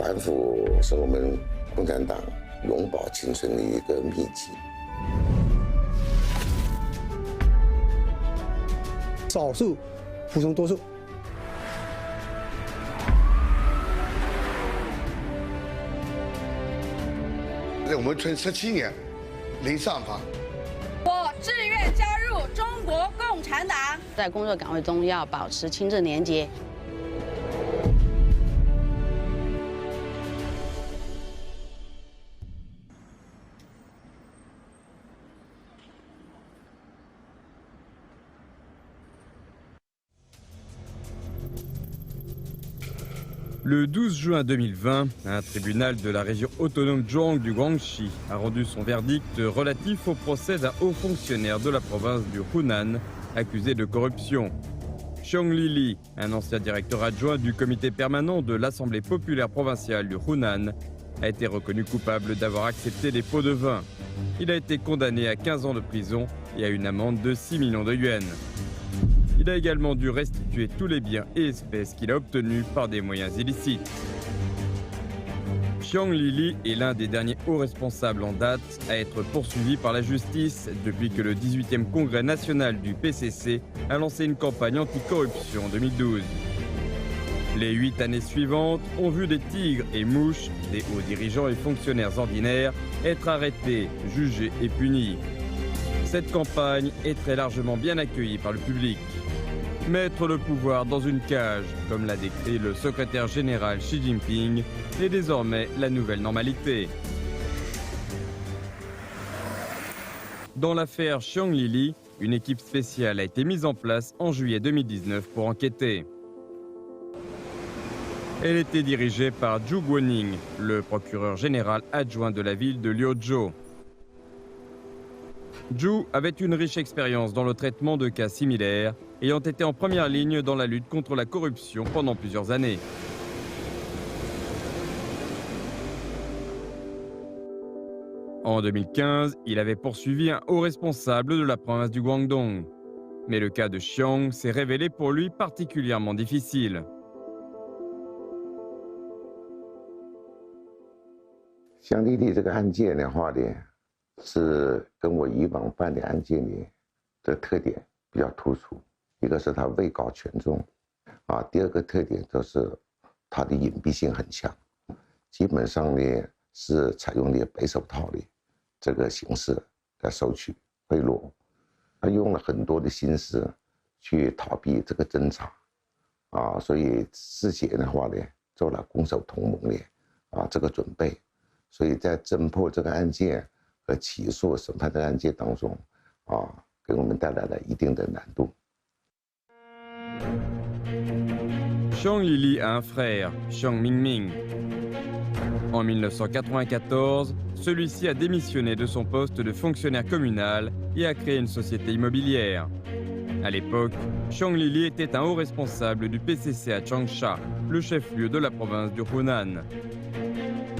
反腐是我们共产党永葆青春的一个秘籍。少数服从多数。我们存17年，零上访。我志愿加入中国共产党，在工作岗位中要保持清正廉洁。Le 12 juin 2020, un tribunal de la région autonome Zhuang du Guangxi a rendu son verdict relatif au procès d'un haut fonctionnaire de la province du Hunan accusé de corruption. Xiong Lili, un ancien directeur adjoint du comité permanent de l'Assemblée populaire provinciale du Hunan, a été reconnu coupable d'avoir accepté des pots de vin. Il a été condamné à 15 ans de prison et à une amende de 6 millions de yuans. Il a également dû restituer tous les biens et espèces qu'il a obtenus par des moyens illicites. Xiong Lili est l'un des derniers hauts responsables en date à être poursuivi par la justice depuis que le 18e congrès national du PCC a lancé une campagne anticorruption en 2012. Les 8 années suivantes ont vu des tigres et mouches, des hauts dirigeants et fonctionnaires ordinaires être arrêtés, jugés et punis. Cette campagne est très largement bien accueillie par le public. Mettre le pouvoir dans une cage, comme l'a décrit le secrétaire général Xi Jinping, est désormais la nouvelle normalité. Dans l'affaire Xiong Lili, une équipe spéciale a été mise en place en juillet 2019 pour enquêter. Elle était dirigée par Zhu Guoning, le procureur général adjoint de la ville de Liuzhou. Zhu avait une riche expérience dans le traitement de cas similaires, ayant été en première ligne dans la lutte contre la corruption pendant plusieurs années. En 2015, il avait poursuivi un haut responsable de la province du Guangdong. Mais le cas de Xiong s'est révélé pour lui particulièrement difficile.像丽丽这个案件的话呢，是跟我以往办的案件里的特点比较突出。一个是它位高权重，第二个特点就是它的隐蔽性很强，基本上呢是采用的白手套的这个形式来收取贿赂，他用了很多的心思去逃避这个侦查，所以事前的话呢做了攻守同盟的这个准备，所以在侦破这个案件和起诉审判这个案件当中，给我们带来了一定的难度。Xiong Lili a un frère, Xiong Mingming. En 1994, celui-ci a démissionné de son poste de fonctionnaire communal et a créé une société immobilière. À l'époque, Xiong Lili était un haut responsable du PCC à Changsha, le chef-lieu de la province du Hunan.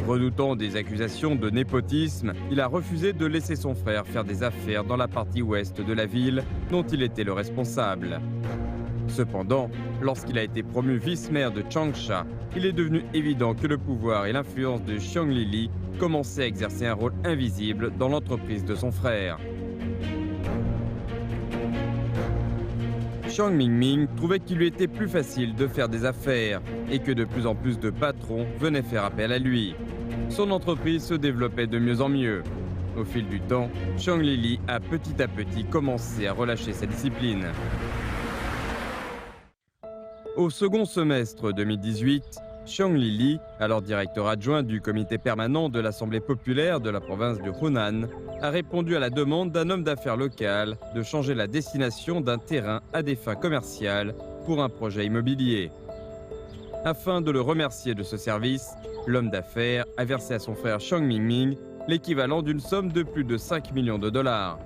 Redoutant des accusations de népotisme, il a refusé de laisser son frère faire des affaires dans la partie ouest de la ville dont il était le responsable. Cependant, lorsqu'il a été promu vice-maire de Changsha, il est devenu évident que le pouvoir et l'influence de Xiong Lili commençaient à exercer un rôle invisible dans l'entreprise de son frère. Xiong Mingming trouvait qu'il lui était plus facile de faire des affaires et que de plus en plus de patrons venaient faire appel à lui. Son entreprise se développait de mieux en mieux. Au fil du temps, Xiong Lili a petit à petit commencé à relâcher sa discipline. Au second semestre 2018, Xiong Lili, alors directeur adjoint du comité permanent de l'Assemblée populaire de la province du Hunan, a répondu à la demande d'un homme d'affaires local de changer la destination d'un terrain à des fins commerciales pour un projet immobilier. Afin de le remercier de ce service, l'homme d'affaires a versé à son frère Xiong Mingming l'équivalent d'une somme de plus de 5 millions de dollars.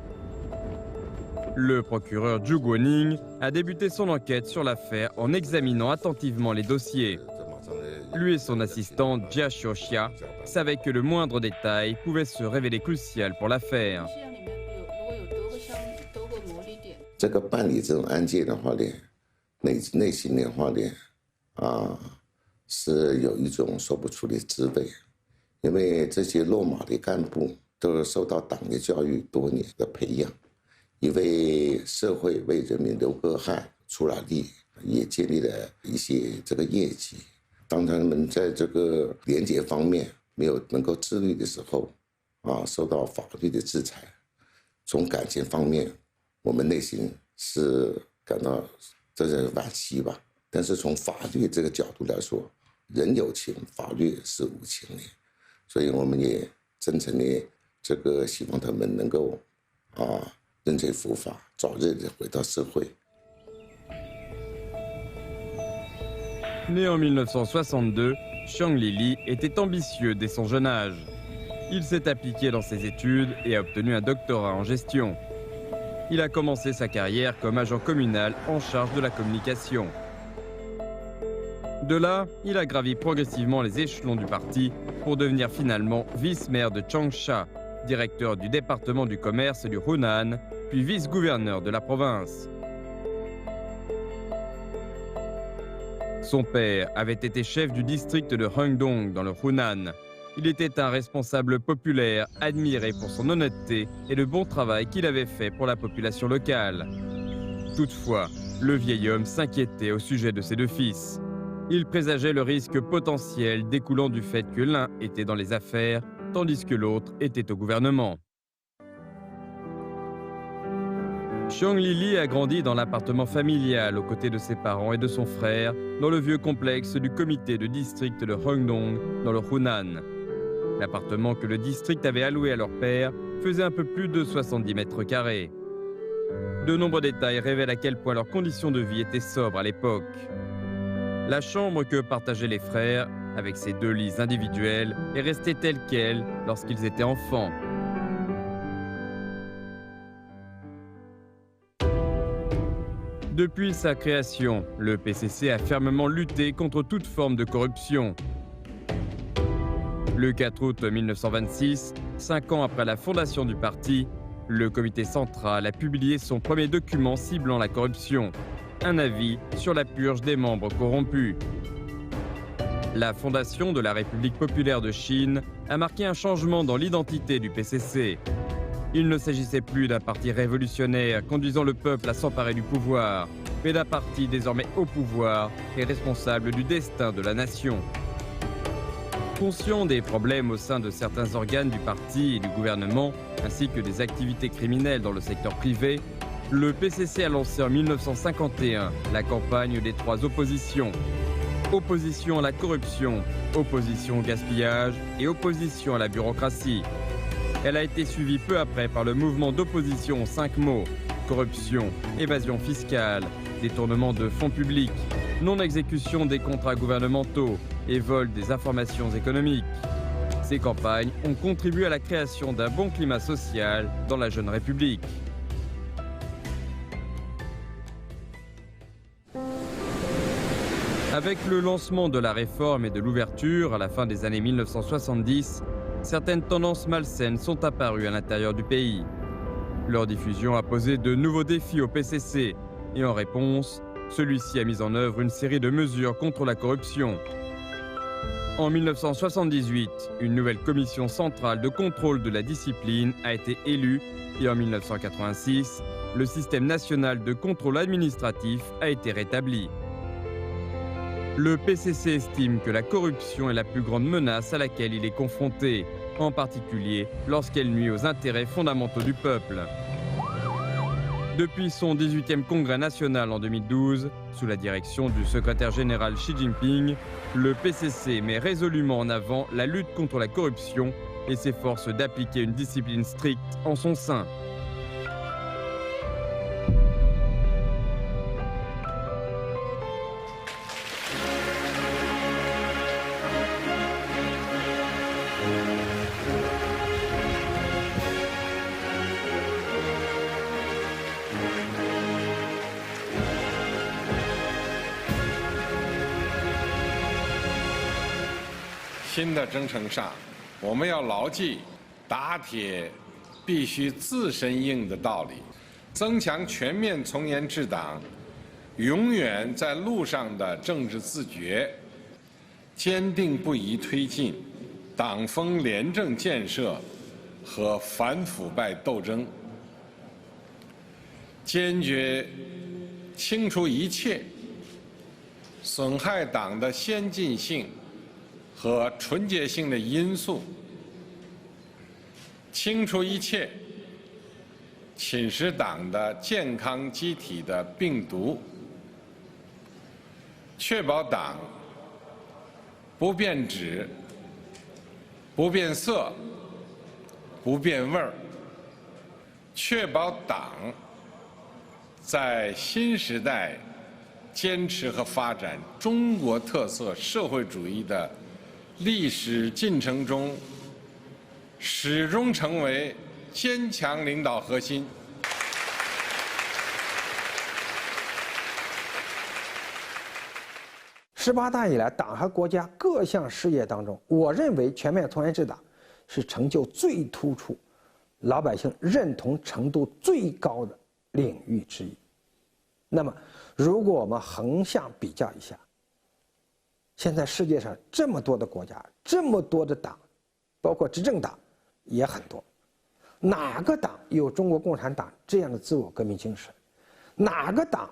Le procureur Zhu Guoning a débuté son enquête sur l'affaire en examinant attentivement les dossiers. Lui et son assistant Jia Xiaoxia savaient que le moindre détail pouvait se révéler crucial pour l'affaire. 这个办理这种案件的话呢，内心的话呢，是有一种说不出的滋味，因为这些落马的干部都受到党的教育多年的培养，也为社会为人民流过汗出了力，也建立了一些这个业绩。当他们在这个廉洁方面没有能够自律的时候，受到法律的制裁。从感情方面，我们内心是感到这是惋惜吧。但是从法律这个角度来说，人有情，法律是无情的，所以我们也真诚的这个希望他们能够认罪伏法，早日的回到社会。Né en 1962, Xiang Lili était ambitieux dès son jeune âge. Il s'est appliqué dans ses études et a obtenu un doctorat en gestion. Il a commencé sa carrière comme agent communal en charge de la communication. De là, il a gravi progressivement les échelons du parti pour devenir finalement vice-maire de Changsha, directeur du département du commerce du Hunan, puis vice-gouverneur de la province. Son père avait été chef du district de Heungdong dans le Hunan. Il était un responsable populaire, admiré pour son honnêteté et le bon travail qu'il avait fait pour la population locale. Toutefois, le vieil homme s'inquiétait au sujet de ses deux fils. Il présageait le risque potentiel découlant du fait que l'un était dans les affaires, tandis que l'autre était au gouvernement. Xiang Lili a grandi dans l'appartement familial aux côtés de ses parents et de son frère, dans le vieux complexe du comité de district de Heungdong, dans le Hunan. L'appartement que le district avait alloué à leur père faisait un peu plus de 70 mètres carrés. De nombreux détails révèlent à quel point leurs conditions de vie étaient sobres à l'époque. La chambre que partageaient les frères, avec ses deux lits individuels, est restée telle qu'elle lorsqu'ils étaient enfants. Depuis sa création, le PCC a fermement lutté contre toute forme de corruption. Le 4 août 1926, 5 ans après la fondation du parti, le comité central a publié son premier document ciblant la corruption, un avis sur la purge des membres corrompus. La fondation de la République populaire de Chine a marqué un changement dans l'identité du PCC. Il ne s'agissait plus d'un parti révolutionnaire conduisant le peuple à s'emparer du pouvoir, mais d'un parti désormais au pouvoir et responsable du destin de la nation. Conscient des problèmes au sein de certains organes du parti et du gouvernement, ainsi que des activités criminelles dans le secteur privé, le PCC a lancé en 1951 la campagne des 3 oppositions. Opposition à la corruption, opposition au gaspillage et opposition à la bureaucratie. Elle a été suivie peu après par le mouvement d'opposition aux 5 mots: corruption, évasion fiscale, détournement de fonds publics, non-exécution des contrats gouvernementaux et vol des informations économiques. Ces campagnes ont contribué à la création d'un bon climat social dans la jeune République. Avec le lancement de la réforme et de l'ouverture à la fin des années 1970, certaines tendances malsaines sont apparues à l'intérieur du pays. Leur diffusion a posé de nouveaux défis au PCC et en réponse, celui-ci a mis en œuvre une série de mesures contre la corruption. En 1978, une nouvelle commission centrale de contrôle de la discipline a été élue et en 1986, le système national de contrôle administratif a été rétabli. Le PCC estime que la corruption est la plus grande menace à laquelle il est confronté, en particulier lorsqu'elle nuit aux intérêts fondamentaux du peuple. Depuis son 18e congrès national en 2012, sous la direction du secrétaire général Xi Jinping, le PCC met résolument en avant la lutte contre la corruption et s'efforce d'appliquer une discipline stricte en son sein. « 新的征程上，我们要牢记打铁必须自身硬的道理，增强全面从严治党永远在路上的政治自觉，坚定不移推进党风廉政建设和反腐败斗争，坚决清除一切损害党的先进性和纯洁性的因素，清除一切侵蚀党的健康机体的病毒，确保党不变质、不变色、不变味儿，确保党在新时代坚持和发展中国特色社会主义的历史进程中，始终成为坚强领导核心。18大以来，党和国家各项事业当中，我认为全面从严治党是成就最突出、老百姓认同程度最高的领域之一。那么，如果我们横向比较一下，现在世界上这么多的国家，这么多的党，包括执政党也很多，哪个党有中国共产党这样的自我革命精神？哪个党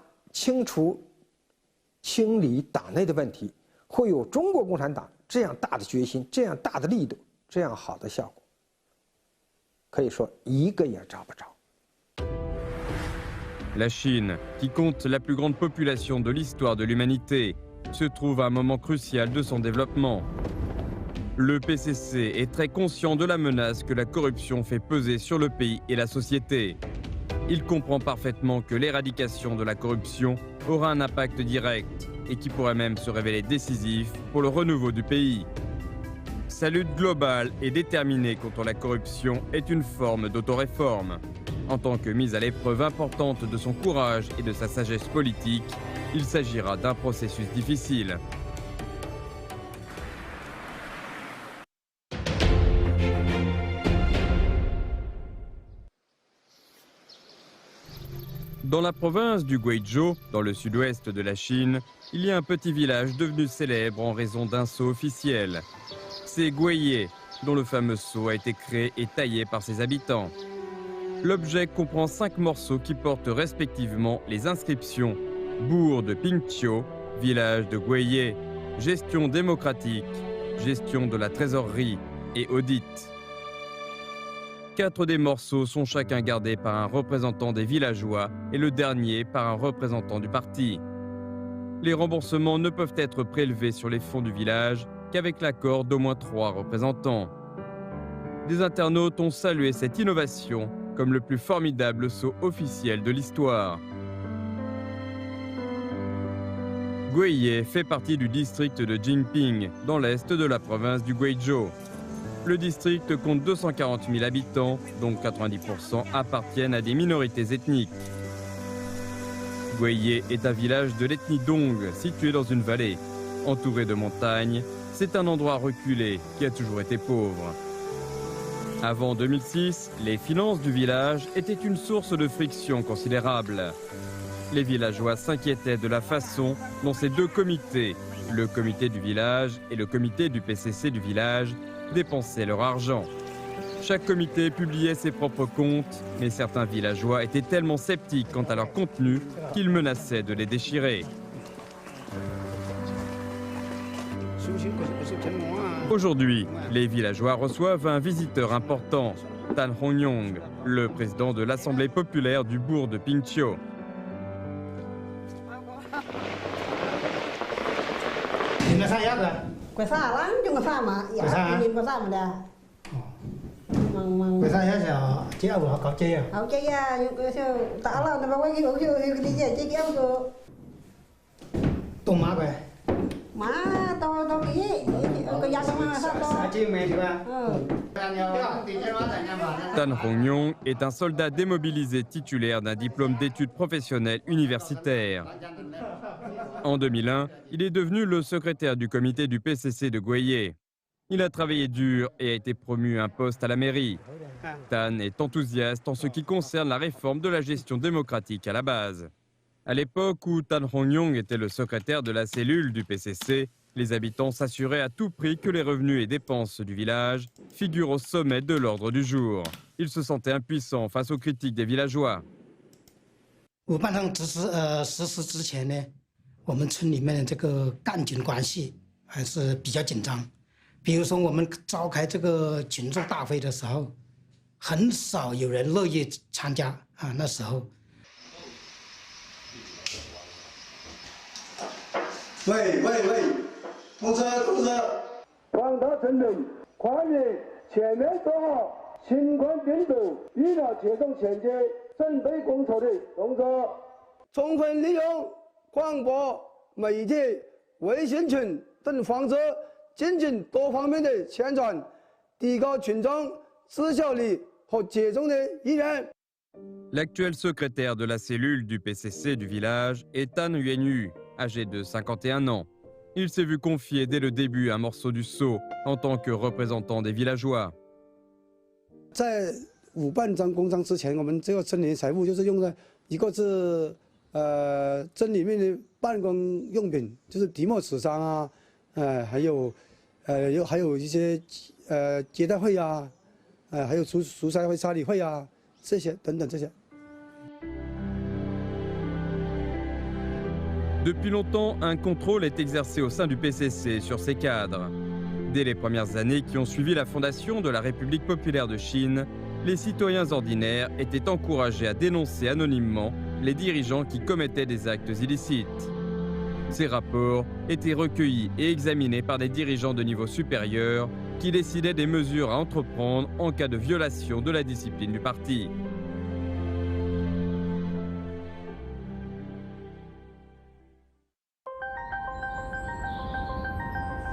清理党内的问题，会有中国共产党这样大的决心、这样大的力度、这样好的效果？可以说一个也找不着。 La Chine, qui compte la plus grande population de l'histoire de l'humanité, se trouve à un moment crucial de son développement. Le PCC est très conscient de la menace que la corruption fait peser sur le pays et la société. Il comprend parfaitement que l'éradication de la corruption aura un impact direct et qui pourrait même se révéler décisif pour le renouveau du pays. Sa lutte globale et déterminée contre la corruption est une forme d'autoréforme. En tant que mise à l'épreuve importante de son courage et de sa sagesse politique, il s'agira d'un processus difficile. Dans la province du Guizhou, dans le sud-ouest de la Chine, il y a un petit village devenu célèbre en raison d'un sceau officiel. C'est Guiye, dont le fameux sceau a été créé et taillé par ses habitants. L'objet comprend 5 morceaux qui portent respectivement les inscriptions bourg de Pingqiu, village de Guiye, gestion démocratique, gestion de la trésorerie et audit. 4 des morceaux sont chacun gardés par un représentant des villageois et le dernier par un représentant du parti. Les remboursements ne peuvent être prélevés sur les fonds du village qu'avec l'accord d'au moins 3 représentants. Des internautes ont salué cette innovation comme le plus formidable sceau officiel de l'histoire. Guiye fait partie du district de Jinping, dans l'est de la province du Guizhou. Le district compte 240 000 habitants, dont 90% appartiennent à des minorités ethniques. Guiye est un village de l'ethnie Dong, situé dans une vallée. Entouré de montagnes, c'est un endroit reculé qui a toujours été pauvre. Avant 2006, les finances du village étaient une source de friction considérable. Les villageois s'inquiétaient de la façon dont ces 2 comités, le comité du village et le comité du PCC du village, dépensaient leur argent. Chaque comité publiait ses propres comptes, mais certains villageois étaient tellement sceptiques quant à leur contenu qu'ils menaçaient de les déchirer. Aujourd'hui, les villageois reçoivent un visiteur important, Tan Hongyong, le président de l'Assemblée populaire du bourg de Pingqiu. Tan Hongyong est un soldat démobilisé titulaire d'un diplôme d'études professionnelles universitaires. En 2001, il est devenu le secrétaire du comité du PCC de Guiye. Il a travaillé dur et a été promu à un poste à la mairie. Tan est enthousiaste en ce qui concerne la réforme de la gestion démocratique à la base. À l'époque où Tan Hongyong était le secrétaire de la cellule du PCC, Les habitants s'assuraient à tout prix que les revenus et dépenses du village figurent au sommet de l'ordre du jour. Ils se sentaient impuissants face aux critiques des villageois. 武办上实施之前呢，我们村里面的这个干警关系还是比较紧张。比如说我们召开这个群众大会的时候，很少有人乐意参加啊。那时候。喂，通知，广大村民，欢迎全面做好新冠病毒疫苗接种前期准备工作的动作，充分利用广播、媒体、微信群等方式进行多方面的宣传，提高群众知晓率和接种的意愿。 L'actuel secrétaire de la cellule du PCC du village est Tan Yuanyu, âgé de 51 ans. Il s'est vu confier dès le début un morceau du sceau en tant que représentant des villageois. 在武办张公章之前，我们这个村里的财务就是用的一个是村里面的办公用品，就是题目纸张啊，还有一些接待会啊，还有蔬菜会、沙理会啊。 这些等等这些。 Depuis longtemps, un contrôle est exercé au sein du PCC sur ses cadres. Dès les premières années qui ont suivi la fondation de la République populaire de Chine, les citoyens ordinaires étaient encouragés à dénoncer anonymement les dirigeants qui commettaient des actes illicites. Ces rapports étaient recueillis et examinés par des dirigeants de niveau supérieur qui décidaient des mesures à entreprendre en cas de violation de la discipline du parti.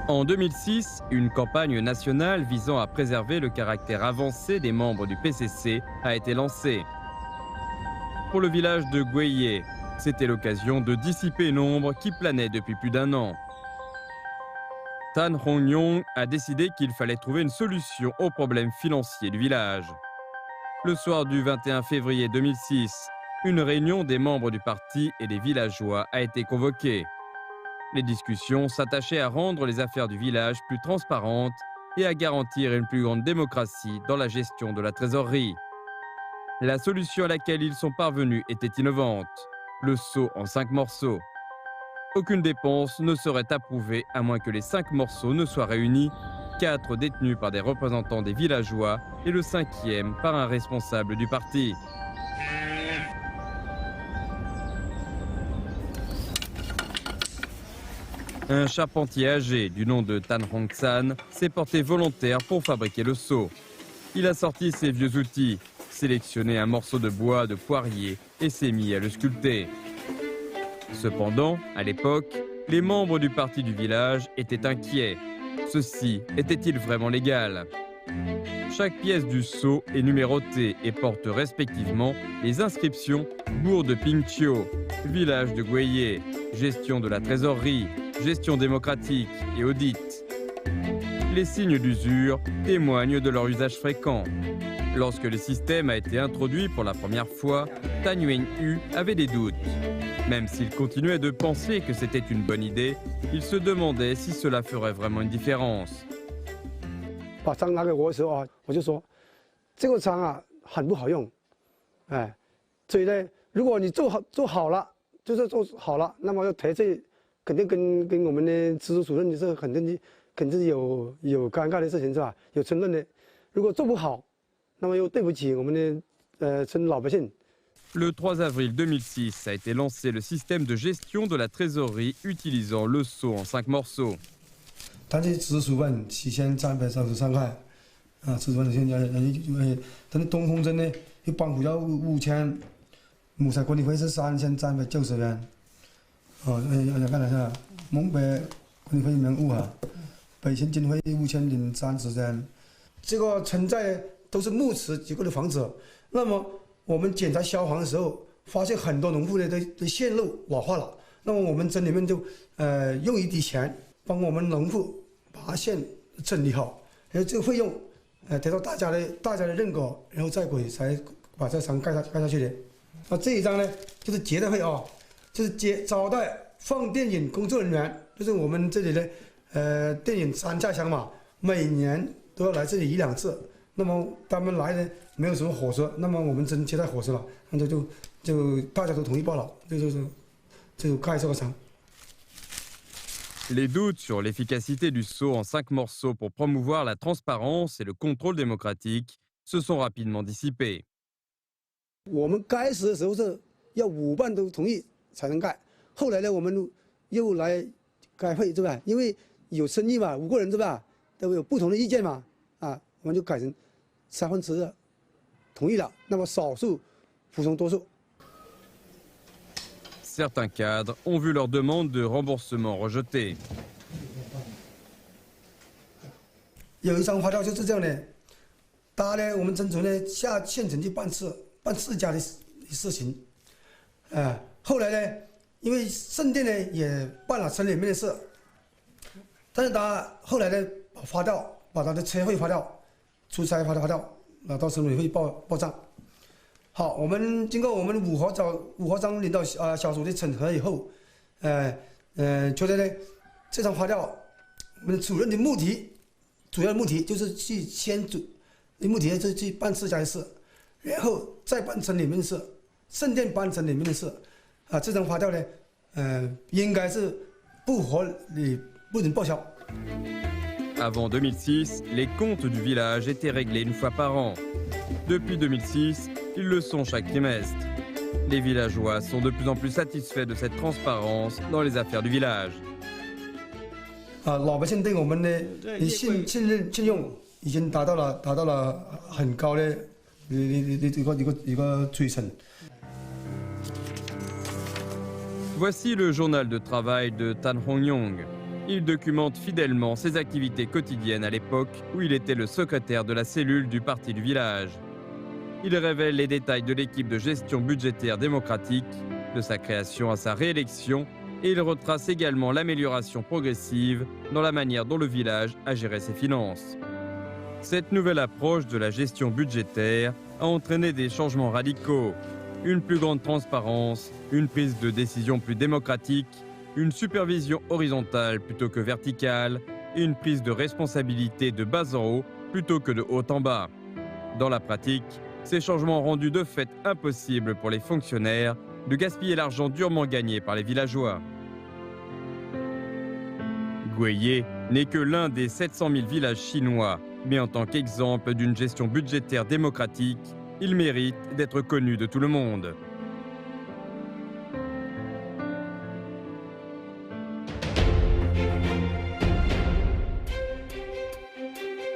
En 2006, une campagne nationale visant à préserver le caractère avancé des membres du PCC a été lancée. Pour le village de Gueye, c'était l'occasion de dissiper une ombre qui planait depuis plus d'un an. Tan Hongyong a décidé qu'il fallait trouver une solution aux problèmes financiers du village. Le soir du 21 février 2006, une réunion des membres du parti et des villageois a été convoquée. Les discussions s'attachaient à rendre les affaires du village plus transparentes et à garantir une plus grande démocratie dans la gestion de la trésorerie. La solution à laquelle ils sont parvenus était innovante, le sceau en 5 morceaux. Aucune dépense ne serait approuvée à moins que les 5 morceaux ne soient réunis, 4 détenus par des représentants des villageois et le 5e par un responsable du parti. Un charpentier âgé du nom de Tan Hongsan s'est porté volontaire pour fabriquer le sceau. Il a sorti ses vieux outils, sélectionné un morceau de bois de poirier et s'est mis à le sculpter. Cependant, à l'époque, les membres du parti du village étaient inquiets. Ceci était-il vraiment légal? Chaque pièce du sceau est numérotée et porte respectivement les inscriptions Bourg de Pingqiu, village de Gueye, gestion de la trésorerie, gestion démocratique et audit. Les signes d'usure témoignent de leur usage fréquent. Lorsque le système a été introduit pour la première fois, Tan Yuanyu avait des doutes. Même s'il continuait de penser que c'était une bonne idée, il se demandait si cela ferait vraiment une différence. 把章拿给我的时候啊，我就说，这个章啊很不好用，所以呢，如果你做好了，就是做好了，那么要提这肯定跟我们的支书主任是肯定有尴尬的事情是吧？有争论的，如果做不好，那么又对不起我们的村老百姓。 Le 3 avril 2006 a été lancé le système de gestion de la trésorerie utilisant le sceau en 5 morceaux. 他这支书本7333块，支书本现在但是东风镇呢，一帮户要5000，木材管理费是3390元，要看一下，蒙北管理费105哈，北县经费5030元，这个存在都是木质结构的房子，那么。 我们检查消防的时候，发现很多农户的线路瓦化了。那么我们村里面就用一笔钱帮我们农户把线整理好，然后这个费用得到大家的认可，然后再才把这章盖下去的。那这一张呢，就是接待费啊，就是招待放电影工作人员就是我们这里的电影3家乡嘛，每年都要来这里1、2次。那么他们来呢，没有什么火车，那么我们真接待火车了，那就大家都同意报了，就开这个厂。 Les doutes sur l'efficacité du sceau en 5 morceaux pour promouvoir la transparence et le contrôle démocratique se sont rapidement dissipés. 我们开始的时候是要5办都同意才能盖，后来呢，我们又来开会，对吧？因为有争议嘛，5个人对吧？都有不同的意见嘛，啊，我们就改成3/4的同意了，那么少数服从多数。 Certains cadres ont vu leur demande de remboursement rejetée. 有一张发票就是这样的，他呢，我们征求呢下县城去办4家的事情，后来呢，因为圣殿呢也办了城里面的事，但是他后来呢发掉，把他的车费发掉，出差发掉，拿到省委会报账。 好，我们经过我们五合章领导小组的审核以后，觉得呢，这张发票，我们主任的主要目的就是去目的就是去办4家的事，然后再办城里面的事，圣殿办城里面的事，这张发票呢，应该是不合理，不能报销。 Avant 2006, les comptes du village étaient réglés une fois par an. Depuis 2006, ils le sont chaque trimestre. Les villageois sont de plus en plus satisfaits de cette transparence dans les affaires du village. 老百姓对我们的信用已经达到了很高的一个水准。 Voici le journal de travail de Tan Hong-yong. Il documente fidèlement ses activités quotidiennes à l'époque où il était le secrétaire de la cellule du parti du village. Il révèle les détails de l'équipe de gestion budgétaire démocratique, de sa création à sa réélection, et il retrace également l'amélioration progressive dans la manière dont le village a géré ses finances. Cette nouvelle approche de la gestion budgétaire a entraîné des changements radicaux, une plus grande transparence, une prise de décision plus démocratique, une supervision horizontale plutôt que verticale et une prise de responsabilité de bas en haut plutôt que de haut en bas. Dans la pratique, ces changements ont rendu de fait impossible pour les fonctionnaires de gaspiller l'argent durement gagné par les villageois. Gueye n'est que l'un des 700 000 villages chinois, mais en tant qu'exemple d'une gestion budgétaire démocratique, il mérite d'être connu de tout le monde.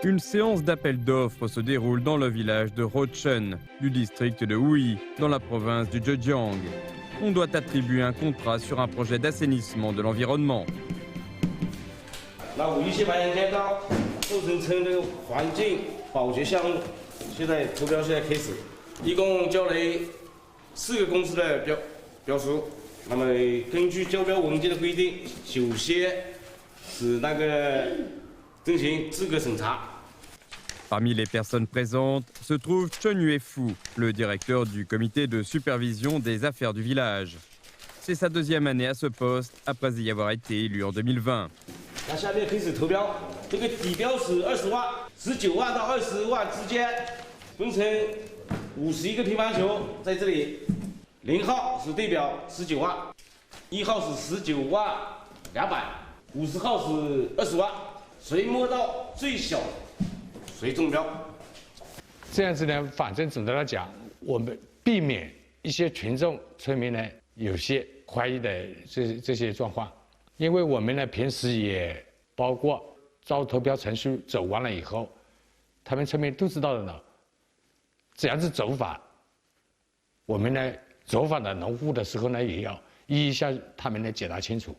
Une séance d'appel d'offres se déroule dans le village de Rochen, du district de Wuyi, dans la province du Zhejiang. On doit attribuer un contrat sur un projet d'assainissement de l'environnement. 那5亿700万元到构成城的环境保洁项目，现在投标现在开始，一共交了4个公司的标书。那么根据交标文件的规定，首先是那个进行资格审查。 Parmi les personnes présentes se trouve Chen Yuefu, le directeur du comité de supervision des affaires du village. C'est sa 2e année à ce poste après y avoir été élu en 2020. 那下面开始投标，这个底标是20万，19万到20万之间，分成51个乒乓球在这里，0号是对表19万，1号是19万200，50号是20万，谁摸到最小？ 谁中标？这样子呢，反正总的来讲，我们避免一些群众村民呢有些怀疑的这些状况，因为我们呢平时也包括招投标程序走完了以后，他们村民都知道的呢，只要是走法，我们呢走法的农户的时候呢，也要一一向他们呢解答清楚。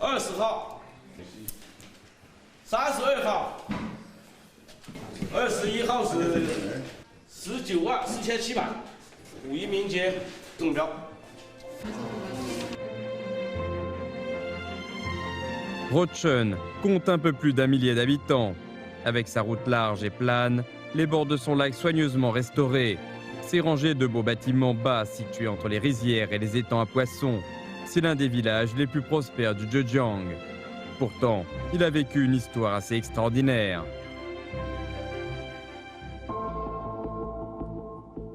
20号、32号、21号是19万4700，5亿民间中标。 Rochen compte un peu plus d'1 millier d'habitants. Avec sa route large et plane, les bords de son lac soigneusement restaurés, Ces rangées de beaux bâtiments bas situés entre les rizières et les étangs à poissons, c'est l'un des villages les plus prospères du Zhejiang. Pourtant, il a vécu une histoire assez extraordinaire.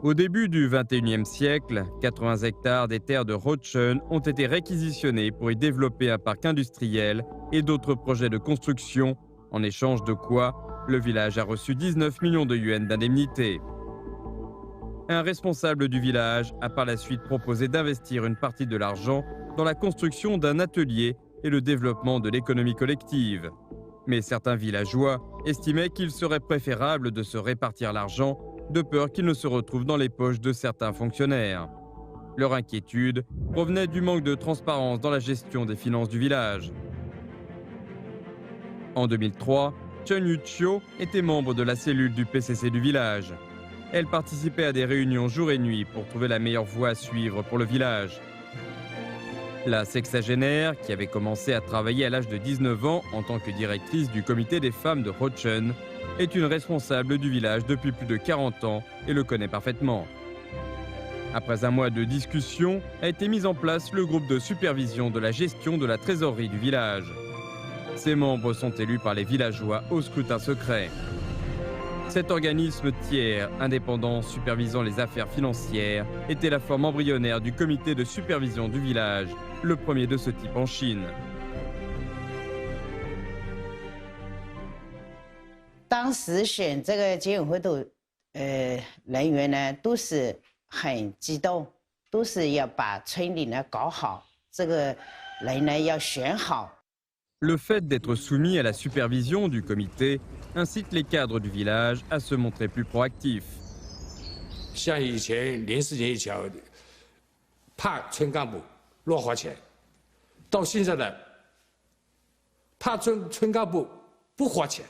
Au début du XXIe siècle, 80 hectares des terres de Rochun ont été réquisitionnés pour y développer un parc industriel et d'autres projets de construction, en échange de quoi le village a reçu 19 millions de yuans d'indemnité. Un responsable du village a par la suite proposé d'investir une partie de l'argent dans la construction d'un atelier et le développement de l'économie collective. Mais certains villageois estimaient qu'il serait préférable de se répartir l'argent de peur qu'il ne se retrouve dans les poches de certains fonctionnaires. Leur inquiétude provenait du manque de transparence dans la gestion des finances du village. En 2003, Chen Yuqiu était membre de la cellule du PCC du village. Elle participait à des réunions jour et nuit pour trouver la meilleure voie à suivre pour le village. La sexagénaire, qui avait commencé à travailler à l'âge de 19 ans en tant que directrice du comité des femmes de Rochun, est une responsable du village depuis plus de 40 ans et le connaît parfaitement. Après un mois de discussion, a été mis en place le groupe de supervision de la gestion de la trésorerie du village. Ses membres sont élus par les villageois au scrutin secret. Cet organisme tiers, indépendant supervisant les affaires financières, était la forme embryonnaire du comité de supervision du village, le premier de ce type en Chine. 当时选这个监委会的人员呢，都是很激动，都是要把村里呢搞好，这个人呢要选好。 Le fait d'être soumis à la supervision du comité incite les cadres du village à se montrer plus proactifs. 像以前04年以前，怕村干部乱花钱，到现在呢，怕村干部不花钱。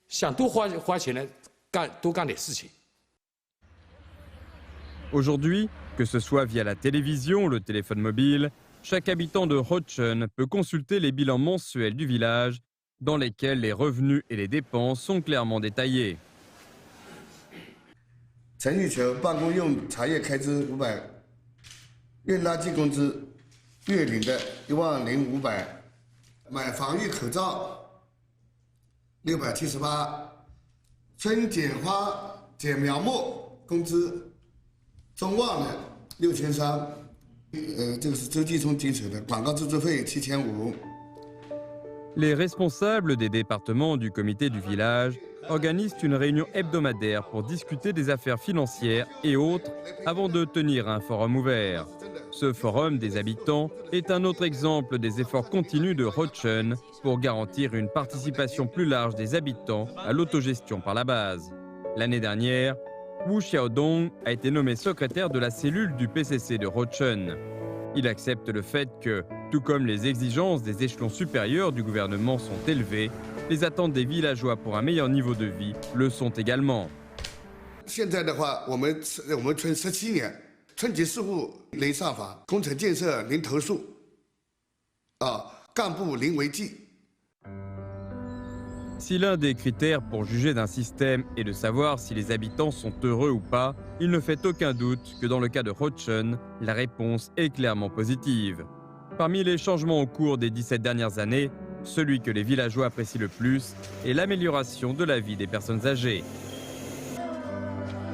想多花钱呢，多干点事情。 Aujourd'hui, que ce soit via la télévision ou le téléphone mobile, chaque habitant de Rochun peut consulter les bilans mensuels du village, dans lesquels les revenus et les dépenses sont clairement détaillés. 陈玉球办公用茶叶开支500，月垃圾工资月领的10500，买防疫口罩。 678，春剪花、剪苗木工资中旺的6300，这个是周继聪经手的，广告制作费7500。Les responsables des départements du comité du village organisent une réunion hebdomadaire pour discuter des affaires financières et autres avant de tenir un forum ouvert. Ce forum des habitants est un autre exemple des efforts continus de Rochun pour garantir une participation plus large des habitants à l'autogestion par la base. L'année dernière, Wu Xiaodong a été nommé secrétaire de la cellule du PCC de Rochun. Il accepte le fait que, tout comme les exigences des échelons supérieurs du gouvernement sont élevées, les attentes des villageois pour un meilleur niveau de vie le sont également. 现在的话，我们村17年，村级事务零上访，工程建设零投诉，干部零违纪。 Si l'un des critères pour juger d'un système est de savoir si les habitants sont heureux ou pas, il ne fait aucun doute que dans le cas de Rochun, la réponse est clairement positive. Parmi les changements au cours des 17 dernières années, celui que les villageois apprécient le plus est l'amélioration de la vie des personnes âgées.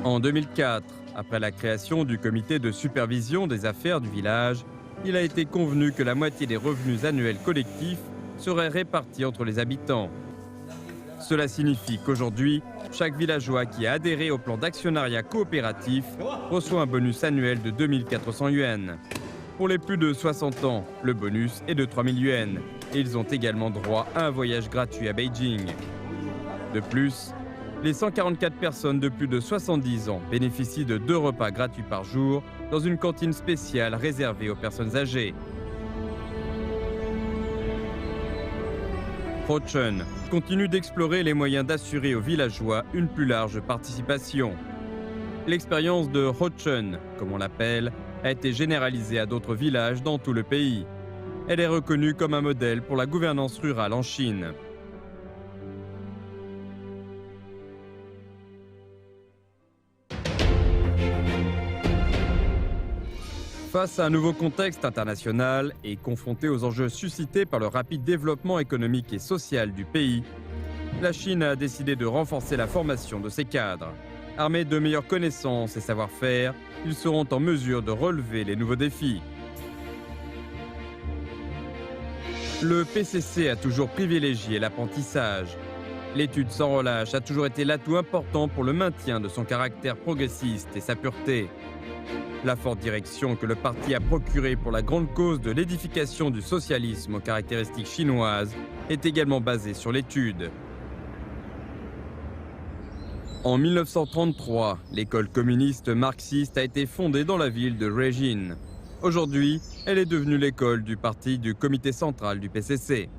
En 2004, après la création du comité de supervision des affaires du village, il a été convenu que la moitié des revenus annuels collectifs seraient répartis entre les habitants. Cela signifie qu'aujourd'hui, chaque villageois qui a adhéré au plan d'actionnariat coopératif reçoit un bonus annuel de 2400 yuan. Pour les plus de 60 ans, le bonus est de 3000 yuan et ils ont également droit à un voyage gratuit à Beijing. De plus, les 144 personnes de plus de 70 ans bénéficient de 2 repas gratuits par jour dans une cantine spéciale réservée aux personnes âgées. Rochun continue d'explorer les moyens d'assurer aux villageois une plus large participation. L'expérience de Rochun, comme on l'appelle, a été généralisée à d'autres villages dans tout le pays. Elle est reconnue comme un modèle pour la gouvernance rurale en Chine. Face à un nouveau contexte international et confronté aux enjeux suscités par le rapide développement économique et social du pays, la Chine a décidé de renforcer la formation de ses cadres. Armés de meilleures connaissances et savoir-faire, ils seront en mesure de relever les nouveaux défis. Le PCC a toujours privilégié l'apprentissage. L'étude sans relâche a toujours été l'atout important pour le maintien de son caractère progressiste et sa pureté. La forte direction que le parti a procurée pour la grande cause de l'édification du socialisme aux caractéristiques chinoises est également basée sur l'étude. En 1933, l'école communiste marxiste a été fondée dans la ville de Regine. Aujourd'hui, elle est devenue l'école du parti du comité central du PCC.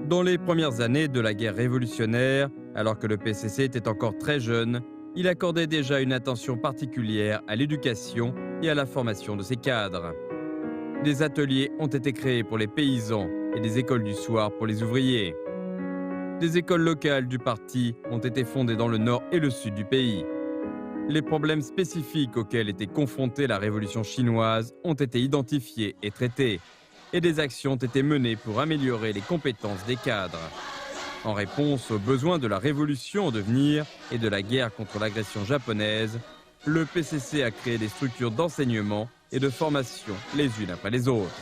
Dans les premières années de la guerre révolutionnaire, alors que le PCC était encore très jeune, il accordait déjà une attention particulière à l'éducation et à la formation de ses cadres. Des ateliers ont été créés pour les paysans et des écoles du soir pour les ouvriers. Des écoles locales du parti ont été fondées dans le nord et le sud du pays. Les problèmes spécifiques auxquels était confrontée la révolution chinoise ont été identifiés et traités. Et des actions ont été menées pour améliorer les compétences des cadres. En réponse aux besoins de la révolution en devenir et de la guerre contre l'agression japonaise, le PCC a créé des structures d'enseignement et de formation les unes après les autres.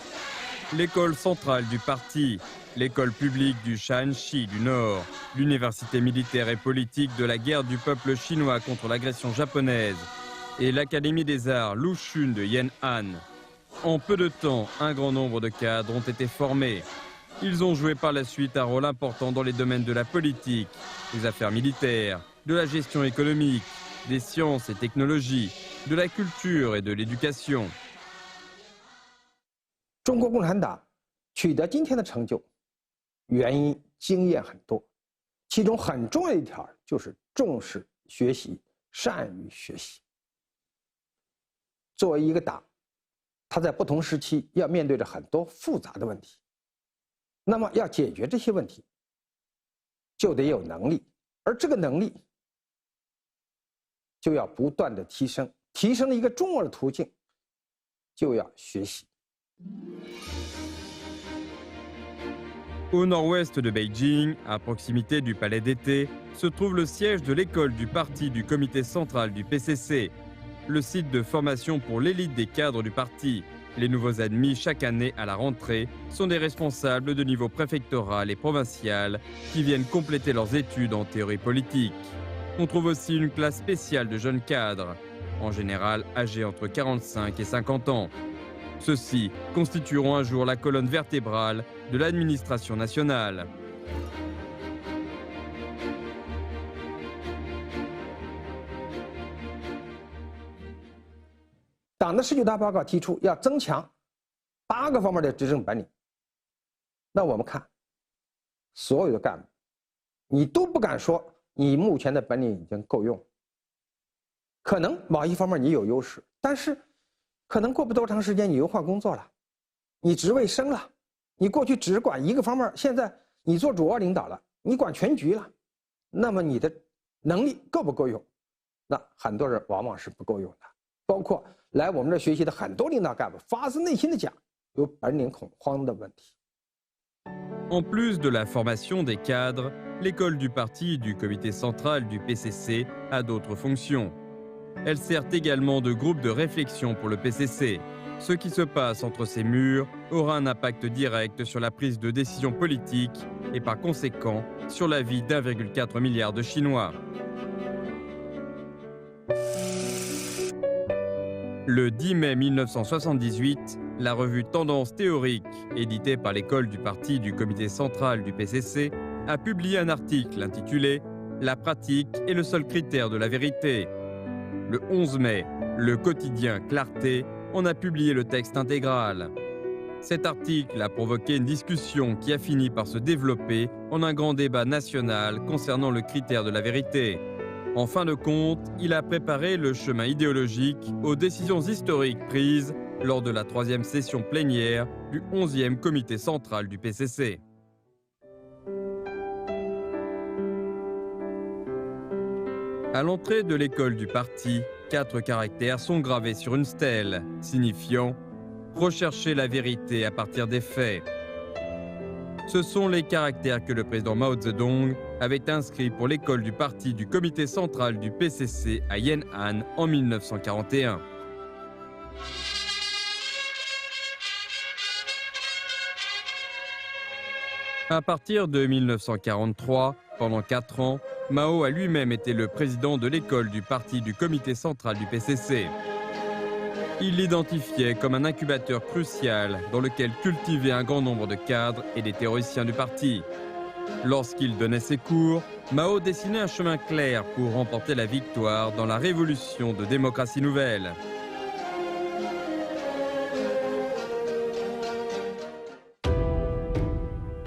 L'école centrale du parti, l'école publique du Shaanxi du Nord, l'université militaire et politique de la guerre du peuple chinois contre l'agression japonaise et l'académie des arts Luxun de Yan'an. En peu de temps, un grand nombre de cadres ont été formés. Ils ont joué par la suite un rôle important dans les domaines de la politique, des affaires militaires, de la gestion économique, des sciences et technologies, de la culture et de l'éducation. 中国共产党取得今天的成就，原因经验很多，其中很重要的一条就是重视学习，善于学习。作为一个党，他在不同时期要面对着很多复杂的问题，那么要解决这些问题，就得有能力，而这个能力就要不断的提升，提升的一个重要的途径就要学习。 Au nord-ouest de Beijing, à proximité du palais d'été, se trouve le siège de l'école du parti du comité central du PCC, le site de formation pour l'élite des cadres du parti. Les nouveaux admis chaque année à la rentrée sont des responsables de niveau préfectoral et provincial qui viennent compléter leurs études en théorie politique. On trouve aussi une classe spéciale de jeunes cadres, en général âgés entre 45 et 50 ans. Ceux-ci constitueront un jour la colonne vertébrale de l'administration nationale. 党的19大报告提出要增强8个方面的执政本领。那我们看，所有的干部，你都不敢说你目前的本领已经够用。可能某一方面你有优势，但是可能过不多长时间你又换工作了，你职位升了，你过去只管一个方面，现在你做主要领导了，你管全局了，那么你的能力够不够用？那很多人往往是不够用的，包括来我们这学习的很多领导干部，发自内心的讲，有本领恐慌的问题。En plus de la formation des cadres, l'école du parti et du comité central du PCC a d'autres fonctions. Elle sert également de groupe de réflexion pour le PCC. Ce qui se passe entre ces murs aura un impact direct sur la prise de décision politique et par conséquent sur la vie d'1,4 milliard de Chinois. Le 10 mai 1978, la revue Tendance théorique, éditée par l'école du parti du comité central du PCC, a publié un article intitulé « La pratique est le seul critère de la vérité ». Le 11 mai, le quotidien Clarté en a publié le texte intégral. Cet article a provoqué une discussion qui a fini par se développer en un grand débat national concernant le critère de la vérité. En fin de compte, il a préparé le chemin idéologique aux décisions historiques prises lors de la 3e session plénière du 11e comité central du PCC. À l'entrée de l'école du parti, 4 caractères sont gravés sur une stèle, signifiant « Rechercher la vérité à partir des faits ». Ce sont les caractères que le président Mao Zedong avait inscrits pour l'école du parti du comité central du PCC à Yan'an en 1941. À partir de 1943, pendant 4 ans, Mao a lui-même été le président de l'école du parti du comité central du PCC. Il l'identifiait comme un incubateur crucial dans lequel cultivaient un grand nombre de cadres et des théoriciens du parti. Lorsqu'il donnait ses cours, Mao dessinait un chemin clair pour remporter la victoire dans la révolution de démocratie nouvelle.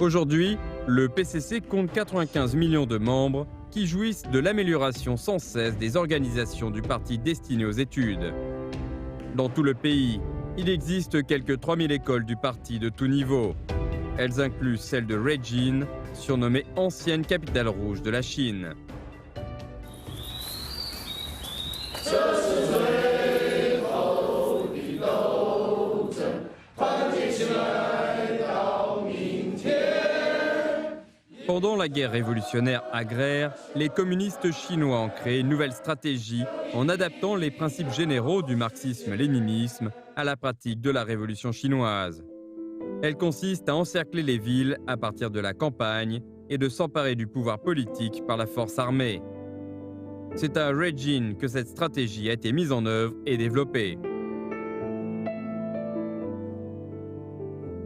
Aujourd'hui, le PCC compte 95 millions de membres qui jouissent de l'amélioration sans cesse des organisations du parti destinées aux études. Dans tout le pays, il existe quelques 3000 écoles du parti de tout niveau. Elles incluent celle de Ruijin, surnommée ancienne capitale rouge de la Chine. Pendant la guerre révolutionnaire agraire, les communistes chinois ont créé une nouvelle stratégie en adaptant les principes généraux du marxisme-léninisme à la pratique de la révolution chinoise. Elle consiste à encercler les villes à partir de la campagne et de s'emparer du pouvoir politique par la force armée. C'est à Ruijin que cette stratégie a été mise en œuvre et développée.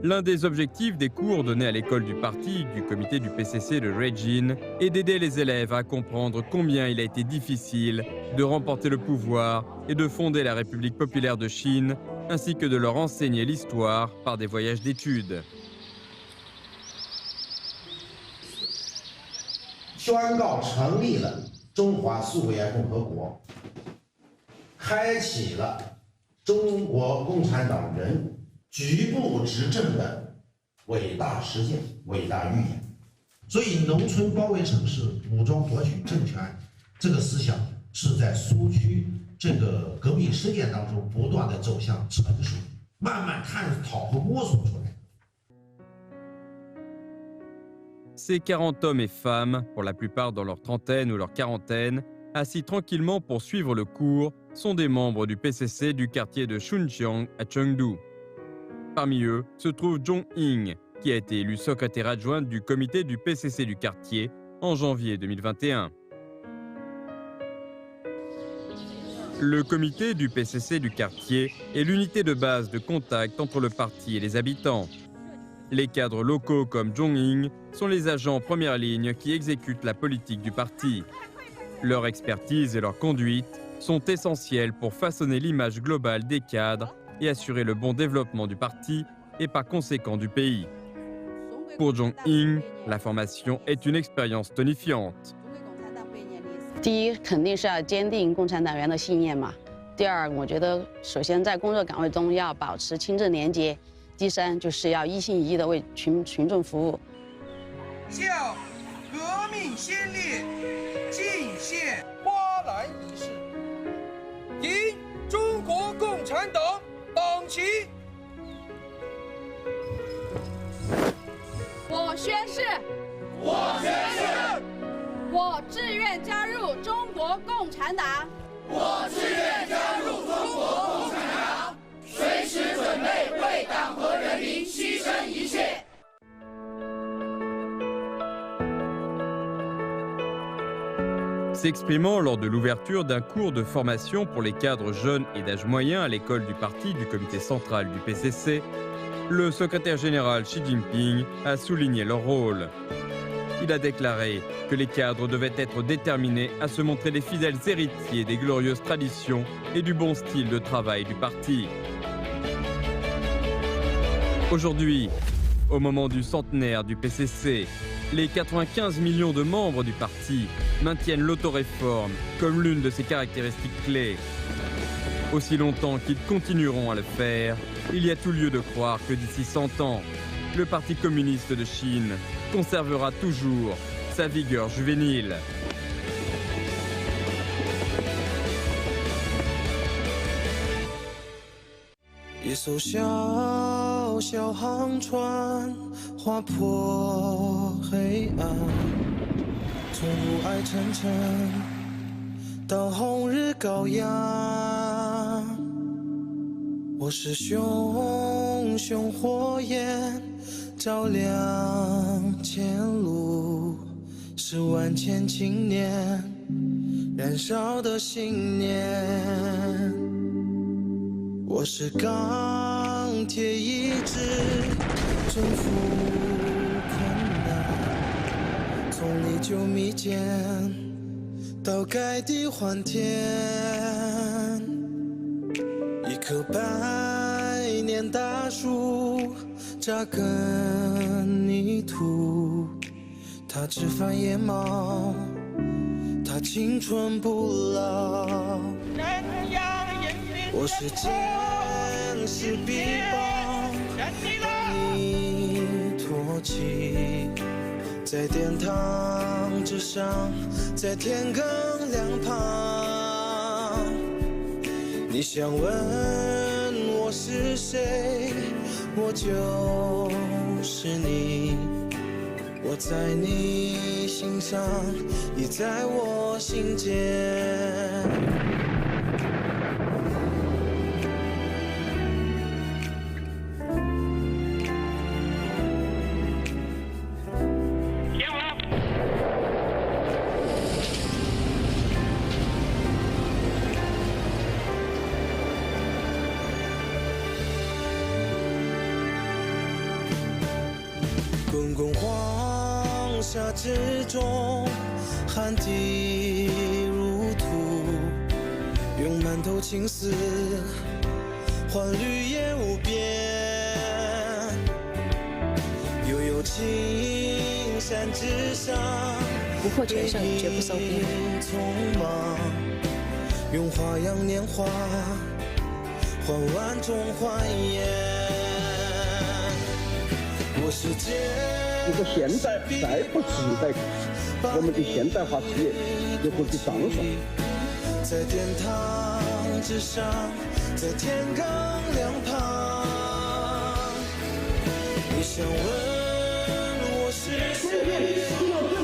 L'un des objectifs des cours donnés à l'école du parti du comité du PCC de Ruijin est d'aider les élèves à comprendre combien il a été difficile de remporter le pouvoir et de fonder la République populaire de Chine, ainsi que de leur enseigner l'histoire par des voyages d'études. 宣告成立了中华苏维埃共和国，开启了中国共产党人 局部执政的伟大实践、伟大预言，所以农村包围城市、武装夺取政权，这个思想是在苏区这个革命实践当中不断的走向成熟，慢慢探讨和摸索出来。 Ces 40 hommes et femmes, pour la plupart dans leur trentaine ou leur quarantaine, assis tranquillement pour suivre le cours, sont des membres du PCC du quartier de Shunjiang à Chengdu. Parmi eux se trouve Zhong Ying, qui a été élu secrétaire adjoint du comité du PCC du quartier en janvier 2021. Le comité du PCC du quartier est l'unité de base de contact entre le parti et les habitants. Les cadres locaux comme Zhong Ying sont les agents en première ligne qui exécutent la politique du parti. Leur expertise et leur conduite sont essentielles pour façonner l'image globale des cadres et assurer le bon développement du parti et par conséquent du pays. Pour Zhong Ying, la formation est une expérience tonifiante. 第一，肯定是要坚定共产党员的信念嘛。第二，我觉得首先在工作岗位中要保持清正廉洁。第三，就是要一心一意的为群众服务。向革命先烈敬献花篮仪式，迎中国共产党党旗。我宣誓，我宣誓，我志愿加入中国共产党，我志愿加入中国共产党，随时准备为党和人民牺牲一切。 S'exprimant lors de l'ouverture d'un cours de formation pour les cadres jeunes et d'âge moyen à l'école du parti du comité central du PCC, le secrétaire général Xi Jinping a souligné leur rôle. Il a déclaré que les cadres devaient être déterminés à se montrer les fidèles héritiers des glorieuses traditions et du bon style de travail du parti. Aujourd'hui, au moment du centenaire du PCC, les 95 millions de membres du parti maintiennent l'autoréforme comme l'une de ses caractéristiques clés. Aussi longtemps qu'ils continueront à le faire, il y a tout lieu de croire que d'ici 100 ans, le Parti communiste de Chine conservera toujours sa vigueur juvénile. 一艘小小航船划破黑暗，从雾霭沉沉到红日高扬。我是熊熊火焰照亮前路，是万千青年燃烧的信念。我是钢铁意志，征服困难，从历久弥坚到盖地还田。一棵百年大树扎根泥土，它枝繁叶茂，它青春不老。我是坚实臂膀，帮你托起，在殿堂之上，在天更两旁。你想问我是谁，我就是你，我在你心上，你在我心间。滚滚黄沙之中，汗滴如土，用满头青丝换绿叶无边。悠悠青山之上，不破全胜，绝不收兵。匆忙，用花样年华换万种欢颜。一个现代再不时代，我们的现代化事业就会去上升。在殿堂之上，在天更两旁，你想问我是谁，我就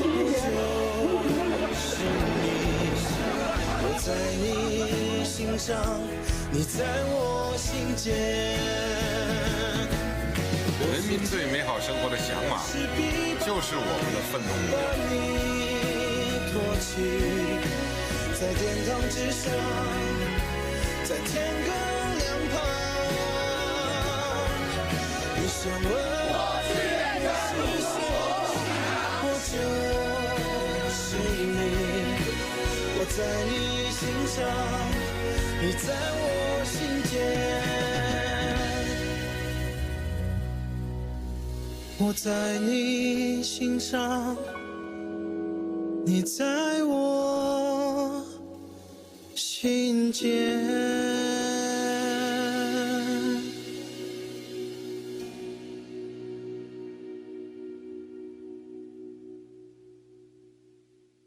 是你，我在你心上，你在我心间。人民对美好生活的向往，就是我们的奋斗目标。在殿堂之上，在天更两旁，你想问我是谁，我就是你，我在你心上，你在我心间。我在你心上，你在我心间。